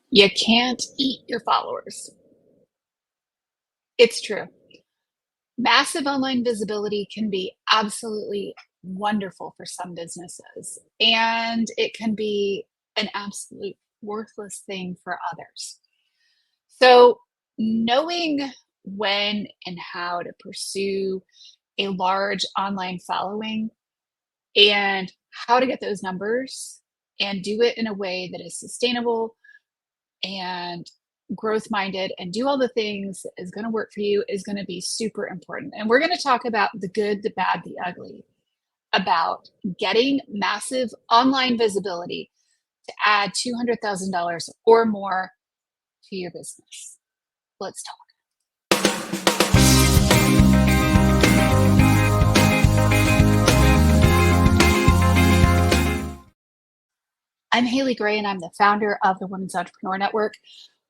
You can't eat your followers. It's true. Massive online visibility can be absolutely wonderful for some businesses, and it can be an absolute worthless thing for others. So, knowing when and how to pursue a large online following and how to get those numbers and do it in a way that is sustainable and growth minded and do all the things that is going to work for you is going to be super important. And we're going to talk about the good, the bad, the ugly, about getting massive online visibility to add $200,000 or more to your business. Let's talk. I'm Haley Gray, and I'm the founder of the Women's Entrepreneur Network,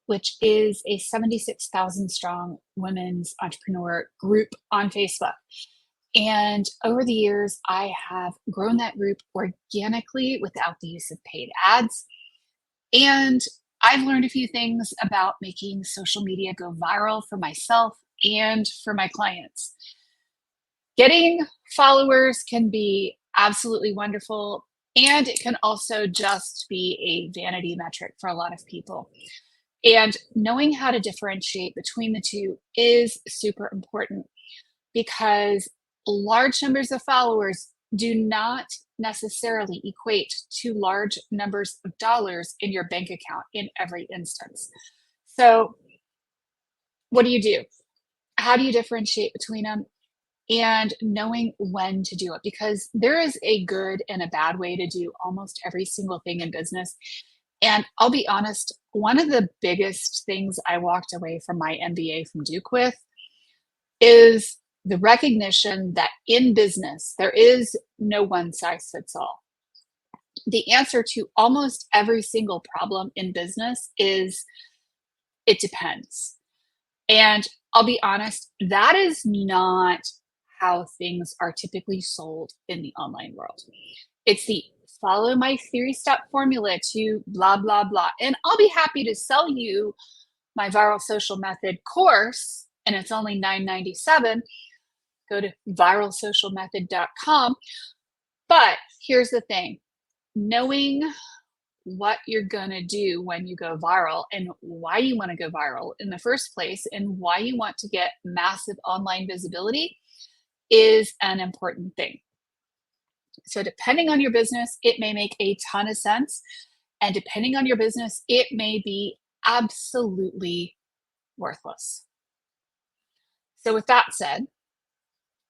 which is a 76,000 strong women's entrepreneur group on Facebook. And over the years, I have grown that group organically without the use of paid ads. And I've learned a few things about making social media go viral for myself and for my clients. Getting followers can be absolutely wonderful, and it can also just be a vanity metric for a lot of people. And knowing how to differentiate between the two is super important because large numbers of followers do not necessarily equate to large numbers of dollars in your bank account in every instance. So, what do you do? How do you differentiate between them? And knowing when to do it, because there is a good and a bad way to do almost every single thing in business. And I'll be honest, one of the biggest things I walked away from my MBA from Duke with is the recognition that in business, there is no one size fits all. The answer to almost every single problem in business is it depends. And I'll be honest, that is not how things are typically sold in the online world. It's the follow my 3-step formula to blah, blah, blah. And I'll be happy to sell you my viral social method course, and it's only $9.97. Go to viralsocialmethod.com. But here's the thing, knowing what you're going to do when you go viral and why you want to go viral in the first place and why you want to get massive online visibility is an important thing. So, depending on your business, it may make a ton of sense. And depending on your business, it may be absolutely worthless. So, with that said,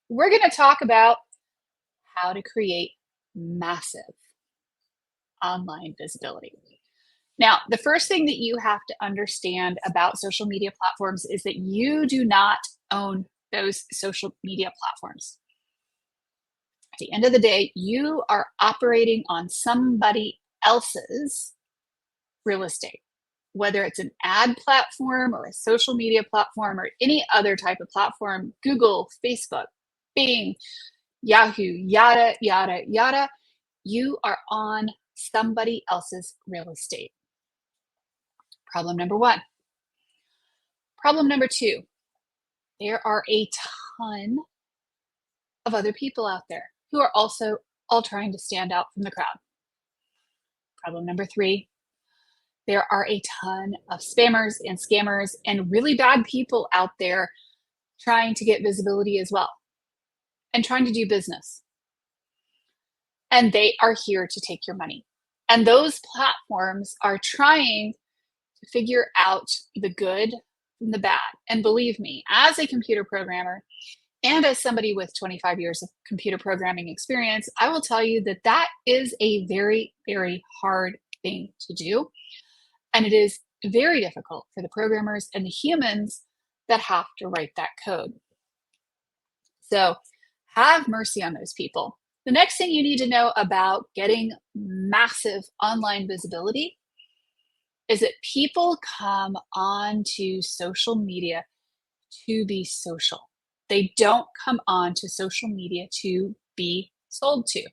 we're going to talk about how to create massive online visibility. Now, the first thing that you have to understand about social media platforms is that you do not own those social media platforms. At the end of the day, you are operating on somebody else's real estate, whether it's an ad platform or a social media platform or any other type of platform, Google, Facebook, Bing, Yahoo, yada, yada, yada. You are on somebody else's real estate. Problem number one. Problem number two, there are a ton of other people out there who are also all trying to stand out from the crowd. Problem number three, there are a ton of spammers and scammers and really bad people out there trying to get visibility as well and trying to do business. And they are here to take your money. And those platforms are trying to figure out the good from the bad. And believe me, as a computer programmer and as somebody with 25 years of computer programming experience, I will tell you that that is a very, very hard thing to do. And it is very difficult for the programmers and the humans that have to write that code. So have mercy on those people. The next thing you need to know about getting massive online visibility is that people come onto social media to be social. They don't come on to social media to be sold to.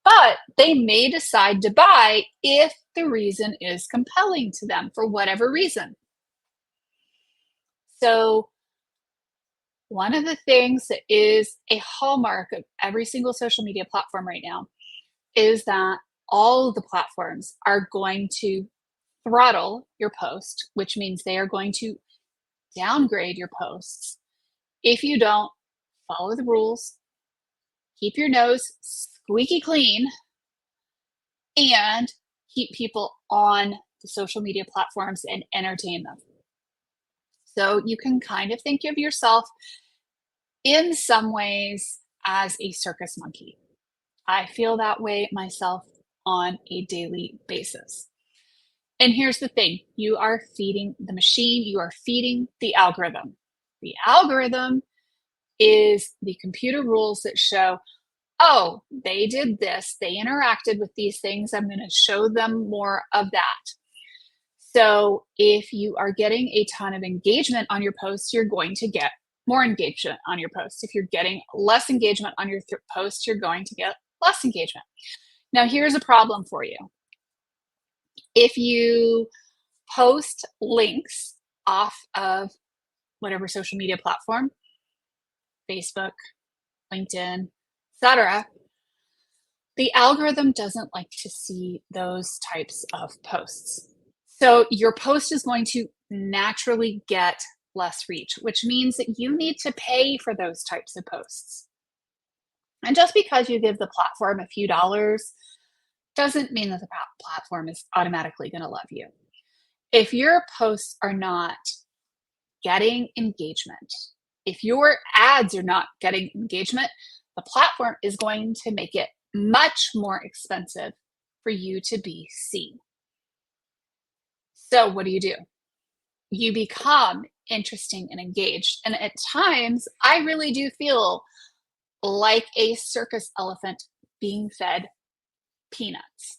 but they may decide to buy if the reason is compelling to them for whatever reason. So, one of the things that is a hallmark of every single social media platform right now is that all of the platforms are going to throttle your post, which means they are going to downgrade your posts if you don't follow the rules, keep your nose squeaky clean, and keep people on the social media platforms and entertain them. So you can kind of think of yourself in some ways as a circus monkey. I feel that way myself on a daily basis. And here's the thing, you are feeding the machine, you are feeding the algorithm. The algorithm is the computer rules that show, oh, they did this, they interacted with these things, I'm going to show them more of that. So if you are getting a ton of engagement on your posts, you're going to get more engagement on your posts. If you're getting less engagement on your posts, you're going to get less engagement. Now, here's a problem for you. If you post links off of whatever social media platform, Facebook, LinkedIn, etc., the algorithm doesn't like to see those types of posts. So your post is going to naturally get less reach, which means that you need to pay for those types of posts. And just because you give the platform a few dollars doesn't mean that the platform is automatically going to love you. If your posts are not getting engagement, if your ads are not getting engagement, the platform is going to make it much more expensive for you to be seen. So what do? You become interesting and engaged. And at times, I really do feel like a circus elephant being fed peanuts.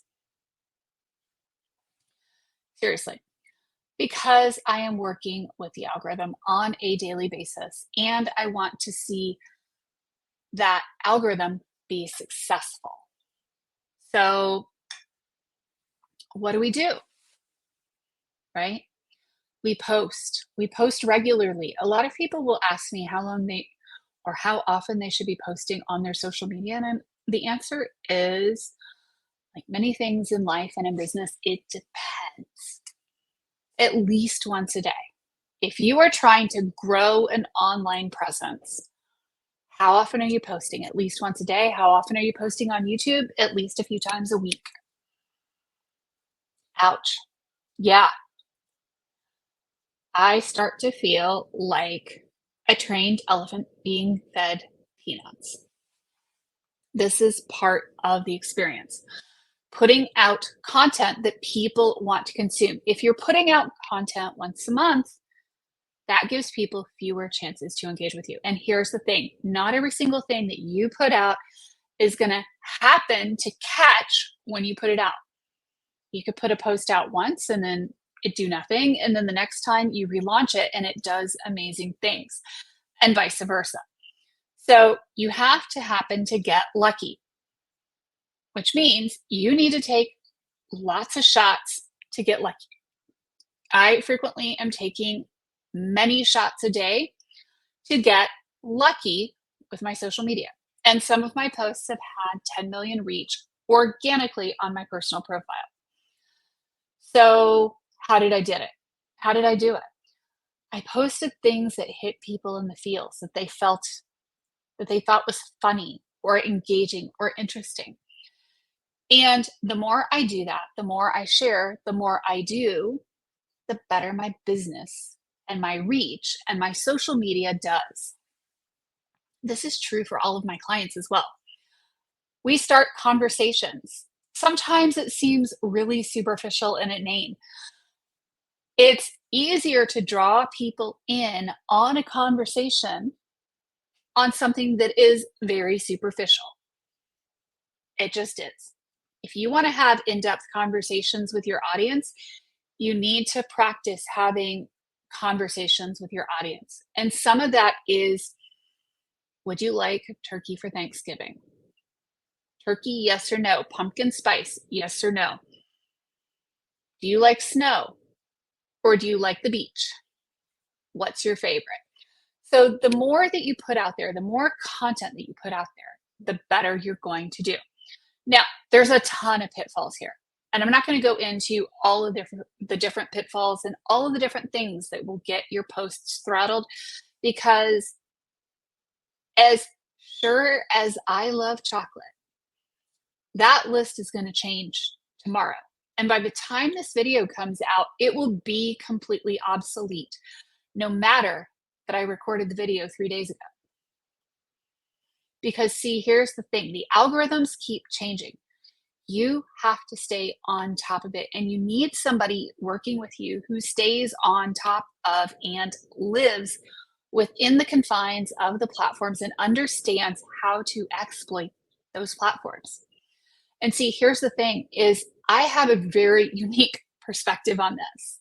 Seriously, because I am working with the algorithm on a daily basis and I want to see that algorithm be successful. So, what do? Right? We post regularly. A lot of people will ask me how long they or how often they should be posting on their social media. And the answer is, like many things in life and in business, it depends. At least once a day. If you are trying to grow an online presence, how often are you posting? At least once a day. How often are you posting on YouTube? At least a few times a week. Ouch. Yeah, I start to feel like a trained elephant being fed peanuts. This is part of the experience. Putting out content that people want to consume. If you're putting out content once a month, that gives people fewer chances to engage with you. And here's the thing, not every single thing that you put out is going to happen to catch when you put it out. You could put a post out once and then it do nothing. And then the next time you relaunch it and it does amazing things, and vice versa. So you have to happen to get lucky, which means you need to take lots of shots to get lucky. I frequently am taking many shots a day to get lucky with my social media. And some of my posts have had 10 million reach organically on my personal profile. So, how did I did it? How did I do it? I posted things that hit people in the feels that they thought was funny or engaging or interesting. And the more I do that, the more I share, the more I do, the better my business and my reach and my social media does. This is true for all of my clients as well. We start conversations. Sometimes it seems really superficial and inane. It's easier to draw people in on a conversation on something that is very superficial. It just is. If you want to have in depth conversations with your audience, you need to practice having conversations with your audience. And some of that is, would you like turkey for Thanksgiving? Turkey, yes or no? Pumpkin spice, yes or no? Do you like snow or do you like the beach? What's your favorite? So the more that you put out there, the more content that you put out there, the better you're going to do. Now, there's a ton of pitfalls here. And I'm not going to go into all of the different pitfalls and all of the different things that will get your posts throttled because as sure as I love chocolate, that list is going to change tomorrow. And by the time this video comes out, it will be completely obsolete, no matter that I recorded the video 3 days ago. Because see, here's the thing, the algorithms keep changing. You have to stay on top of it, and you need somebody working with you who stays on top of and lives within the confines of the platforms and understands how to exploit those platforms. And see, here's the thing is I have a very unique perspective on this.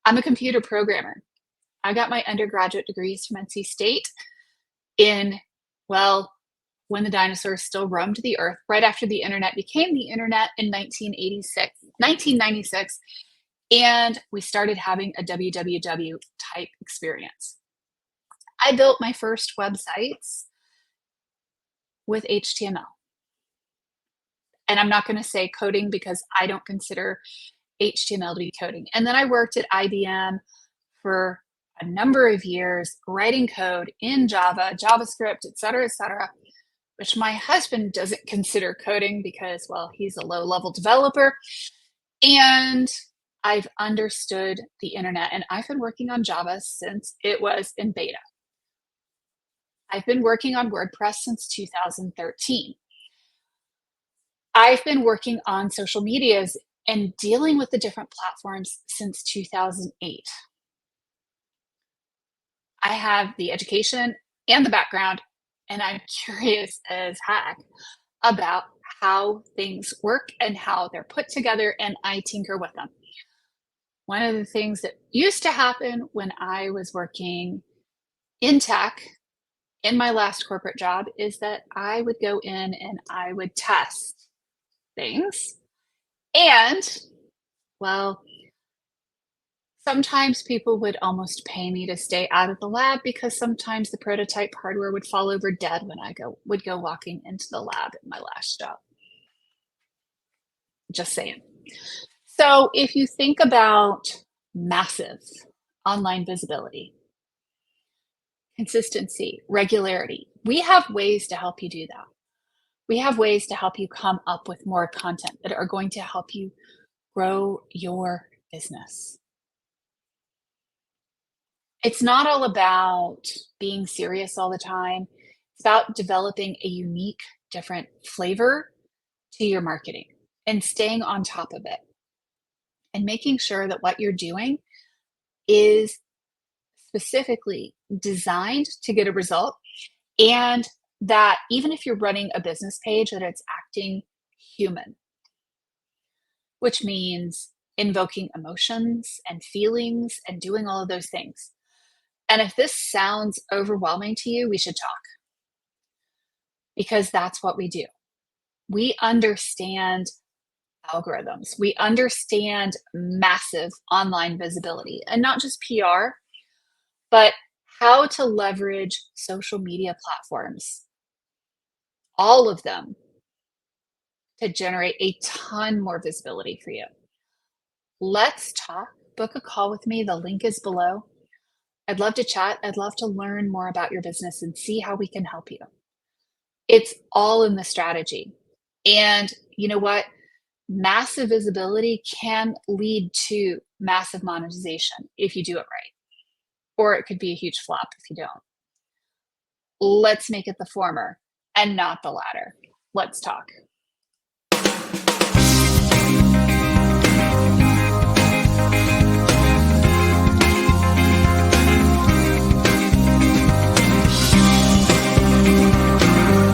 I'm a computer programmer. I got my undergraduate degrees from NC State in, well, when the dinosaurs still roamed the earth, right after the internet became the internet in 1996, and we started having a www type experience. I built my first websites with HTML. And I'm not going to say coding because I don't consider HTML to be coding. And then I worked at IBM for a number of years writing code in Java, JavaScript, et cetera, which my husband doesn't consider coding because, well, he's a low-level developer. And I've understood the internet, and I've been working on Java since it was in beta. I've been working on WordPress since 2013. I've been working on social medias and dealing with the different platforms since 2008. I have the education and the background, and I'm curious as heck about how things work and how they're put together, and I tinker with them. One of the things that used to happen when I was working in tech in my last corporate job is that I would go in and I would test things. And, well, sometimes people would almost pay me to stay out of the lab because sometimes the prototype hardware would fall over dead when I would go walking into the lab at my last job. Just saying. So if you think about massive online visibility, consistency, regularity, we have ways to help you do that. We have ways to help you come up with more content that are going to help you grow your business. It's not all about being serious all the time. It's about developing a unique, different flavor to your marketing and staying on top of it and making sure that what you're doing is specifically designed to get a result, and that even if you're running a business page, that it's acting human, which means invoking emotions and feelings and doing all of those things. And if this sounds overwhelming to you, we should talk, because that's what we do. We understand algorithms. We understand massive online visibility, and not just PR, but how to leverage social media platforms, all of them, to generate a ton more visibility for you. Let's talk. Book a call with me. The link is below. I'd love to chat. I'd love to learn more about your business and see how we can help you. It's all in the strategy. And you know what? Massive visibility can lead to massive monetization if you do it right. Or it could be a huge flop if you don't. Let's make it the former and not the latter. Let's talk.